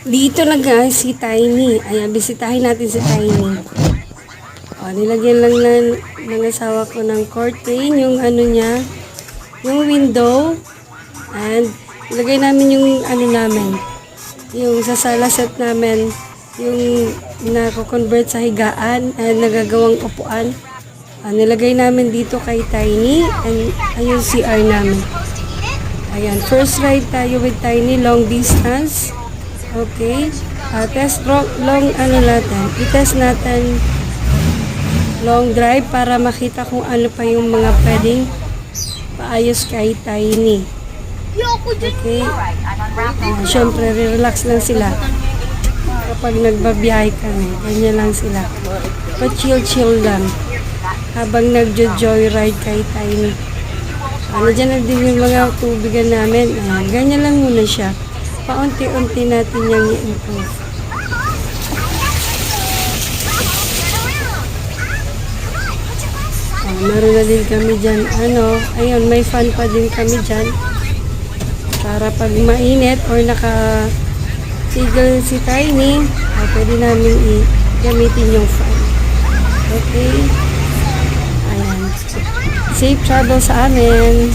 Dito na guys, si Tiny. Ayan, bisitahin natin si Tiny. O, nilagyan lang ng asawa ko ng curtain, yung ano niya, yung window. And, ilagay namin yung ano namin, yung sa sala set namin, yung nako-convert sa higaan and nagagawang upuan. Nilagay namin dito kay Tiny and ayun CR namin. Ayan, first ride tayo with Tiny, long distance. Okay. Test long ano natin. I-test natin long drive para makita kung ano pa yung mga pwedeng paayos kay Tiny. Okay. Siyempre, relax lang sila. Kapag nagbabiyahe kami, ganyan lang sila. Pa-chill-chill lang. Habang nagjo-joyride kay Tiny. Diyan na din yung mga tubigan namin. Ayan, ganyan lang muna siya. Paunti-unti natin yung i-improve. Meron na din kami dyan. Ayun, may fun pa din kami dyan. Para pag mainit or naka-tigil si Tiny, pwede namin i-gamitin yung fan. Okay? Ayan. Safe travel sa amin.